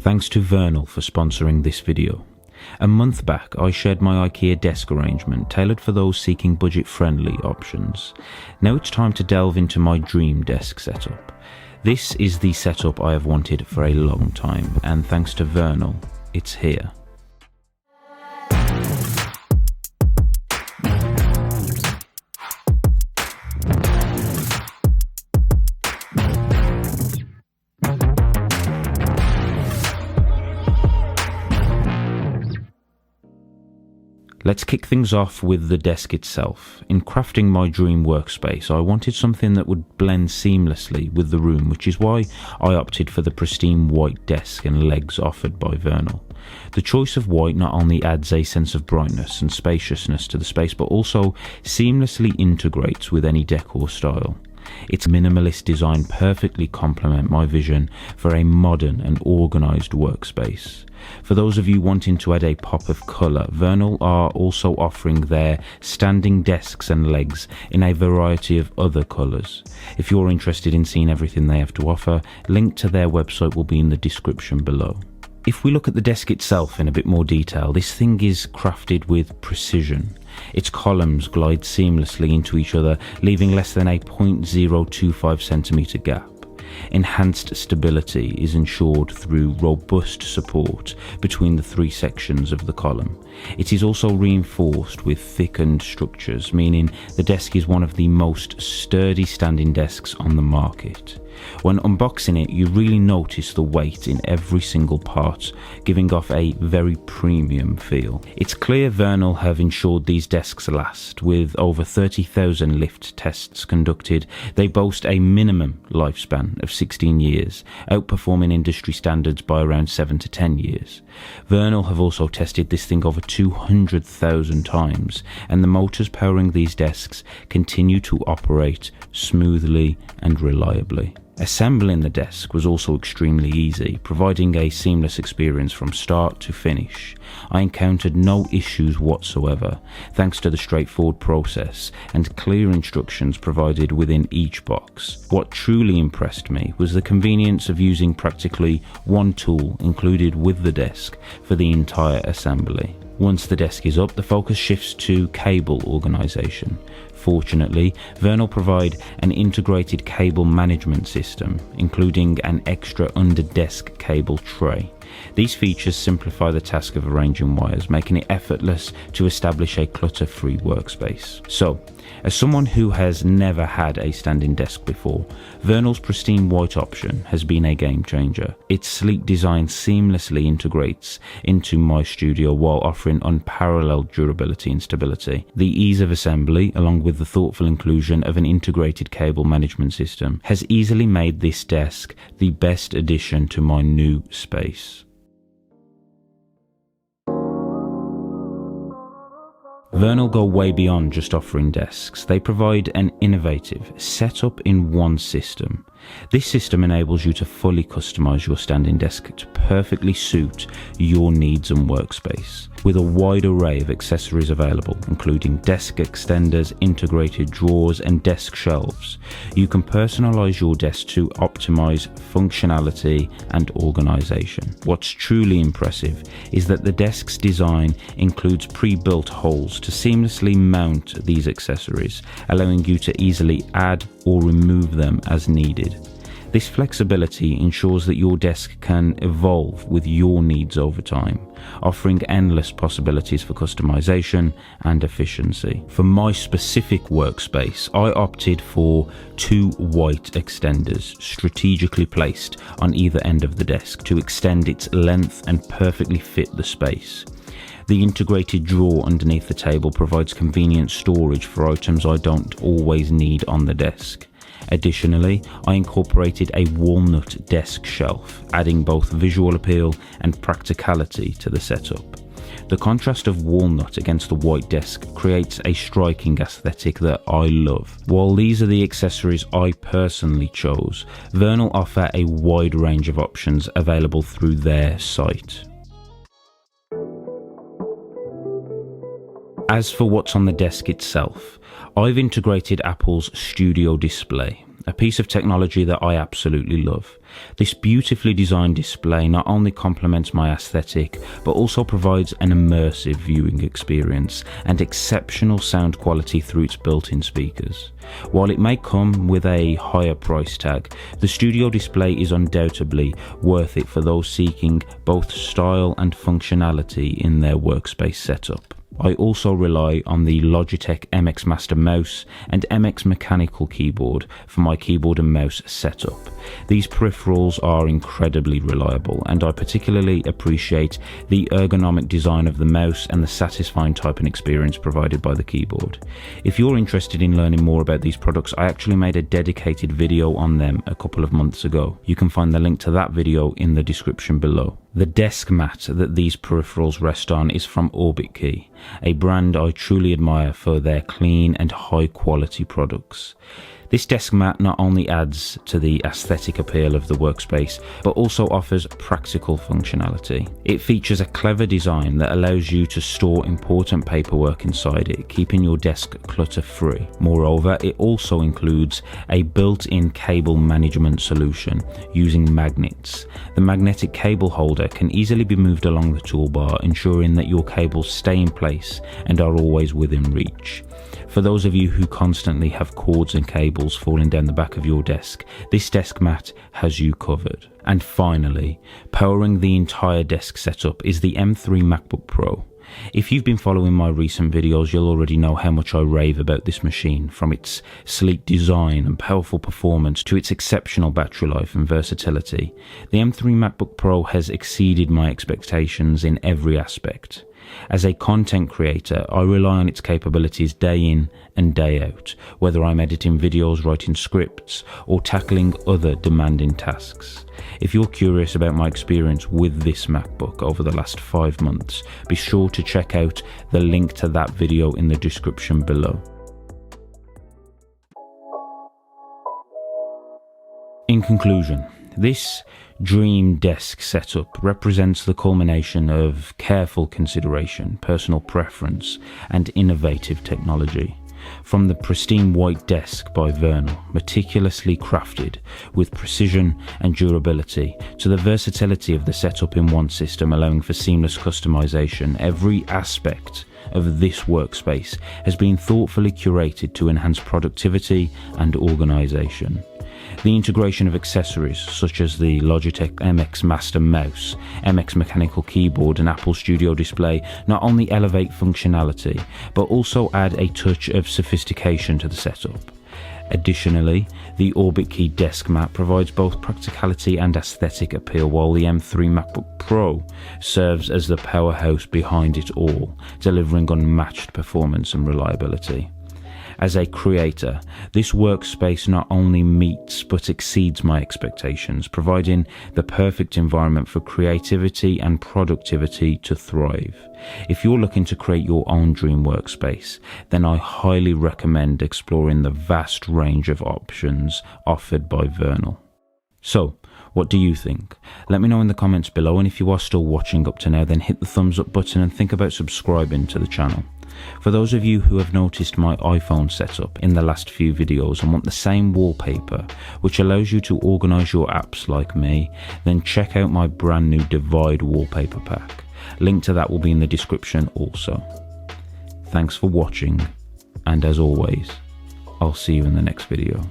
Thanks to Vernal for sponsoring this video. A month back, I shared my IKEA desk arrangement tailored for those seeking budget-friendly options. Now it's time to delve into my dream desk setup. This is the setup I have wanted for a long time, and thanks to Vernal, it's here. Let's kick things off with the desk itself. In crafting my dream workspace, I wanted something that would blend seamlessly with the room, which is why I opted for the pristine white desk and legs offered by Vernal. The choice of white not only adds a sense of brightness and spaciousness to the space, but also seamlessly integrates with any decor style. Its minimalist design perfectly complements my vision for a modern and organised workspace. For those of you wanting to add a pop of colour, Vernal are also offering their standing desks and legs in a variety of other colours. If you're interested in seeing everything they have to offer, link to their website will be in the description below. If we look at the desk itself in a bit more detail, this thing is crafted with precision. Its columns glide seamlessly into each other, leaving less than a 0.025 centimetre gap. Enhanced stability is ensured through robust support between the three sections of the column. It is also reinforced with thickened structures, meaning the desk is one of the most sturdy standing desks on the market. When unboxing it, you really notice the weight in every single part, giving off a very premium feel. It's clear Vernal have ensured these desks last. With over 30,000 lift tests conducted, they boast a minimum lifespan of 16 years, outperforming industry standards by around 7 to 10 years. Vernal have also tested this thing over 200,000 times, and the motors powering these desks continue to operate smoothly and reliably. Assembling the desk was also extremely easy, providing a seamless experience from start to finish. I encountered no issues whatsoever, thanks to the straightforward process and clear instructions provided within each box. What truly impressed me was the convenience of using practically one tool included with the desk for the entire assembly. Once the desk is up, the focus shifts to cable organisation. Fortunately, Vernal provide an integrated cable management system, including an extra under-desk cable tray. These features simplify the task of arranging wires, making it effortless to establish a clutter-free workspace. So, as someone who has never had a standing desk before, Vernal's pristine white option has been a game changer. Its sleek design seamlessly integrates into my studio while offering unparalleled durability and stability. The ease of assembly, along with the thoughtful inclusion of an integrated cable management system, has easily made this desk the best addition to my new space. Vernal go way beyond just offering desks. They provide an innovative setup in one system. This system enables you to fully customize your standing desk to perfectly suit your needs and workspace. With a wide array of accessories available, including desk extenders, integrated drawers, and desk shelves, you can personalize your desk to optimize functionality and organization. What's truly impressive is that the desk's design includes pre-built holes to seamlessly mount these accessories, allowing you to easily add or remove them as needed. This flexibility ensures that your desk can evolve with your needs over time, offering endless possibilities for customization and efficiency. For my specific workspace, I opted for two white extenders strategically placed on either end of the desk to extend its length and perfectly fit the space. The integrated drawer underneath the table provides convenient storage for items I don't always need on the desk. Additionally, I incorporated a walnut desk shelf, adding both visual appeal and practicality to the setup. The contrast of walnut against the white desk creates a striking aesthetic that I love. While these are the accessories I personally chose, Vernal offer a wide range of options available through their site. As for what's on the desk itself, I've integrated Apple's Studio Display. a piece of technology that I absolutely love. This beautifully designed display not only complements my aesthetic, but also provides an immersive viewing experience and exceptional sound quality through its built-in speakers. While it may come with a higher price tag, the studio display is undoubtedly worth it for those seeking both style and functionality in their workspace setup. I also rely on the Logitech MX Master mouse and MX mechanical keyboard for my keyboard and mouse setup. These peripherals are incredibly reliable, and I particularly appreciate the ergonomic design of the mouse and the satisfying typing experience provided by the keyboard. If you're interested in learning more about these products, I actually made a dedicated video on them a couple of months ago. You can find the link to that video in the description below. The desk mat that these peripherals rest on is from OrbitKey, a brand I truly admire for their clean and high quality products. This desk mat not only adds to the aesthetic appeal of the workspace, but also offers practical functionality. It features a clever design that allows you to store important paperwork inside it, keeping your desk clutter-free. Moreover, it also includes a built-in cable management solution using magnets. The magnetic cable holder can easily be moved along the toolbar, ensuring that your cables stay in place and are always within reach. For those of you who constantly have cords and cables falling down the back of your desk, this desk mat has you covered. And finally, powering the entire desk setup is the M3 MacBook Pro. If you've been following my recent videos, you'll already know how much I rave about this machine, from its sleek design and powerful performance to its exceptional battery life and versatility. The M3 MacBook Pro has exceeded my expectations in every aspect. As a content creator, I rely on its capabilities day in and day out, whether I'm editing videos, writing scripts, or tackling other demanding tasks. If you're curious about my experience with this MacBook over the last 5 months, be sure to check out the link to that video in the description below. In conclusion, this dream desk setup represents the culmination of careful consideration, personal preference, and innovative technology. From the pristine white desk by Vernal, meticulously crafted with precision and durability, to the versatility of the setup in one system allowing for seamless customization, every aspect of this workspace has been thoughtfully curated to enhance productivity and organization. The integration of accessories such as the Logitech MX Master mouse, MX mechanical keyboard and Apple Studio display not only elevate functionality, but also add a touch of sophistication to the setup. Additionally, the OrbitKey desk mat provides both practicality and aesthetic appeal, while the M3 MacBook Pro serves as the powerhouse behind it all, delivering unmatched performance and reliability. As a creator, this workspace not only meets but exceeds my expectations, providing the perfect environment for creativity and productivity to thrive. If you're looking to create your own dream workspace, then I highly recommend exploring the vast range of options offered by Vernal. So, what do you think? Let me know in the comments below, and if you are still watching up to now, then hit the thumbs up button and think about subscribing to the channel. For those of you who have noticed my iPhone setup in the last few videos and want the same wallpaper which allows you to organize your apps like me, then check out my brand new Divide wallpaper pack. Link to that will be in the description also. Thanks for watching, and as always, I'll see you in the next video.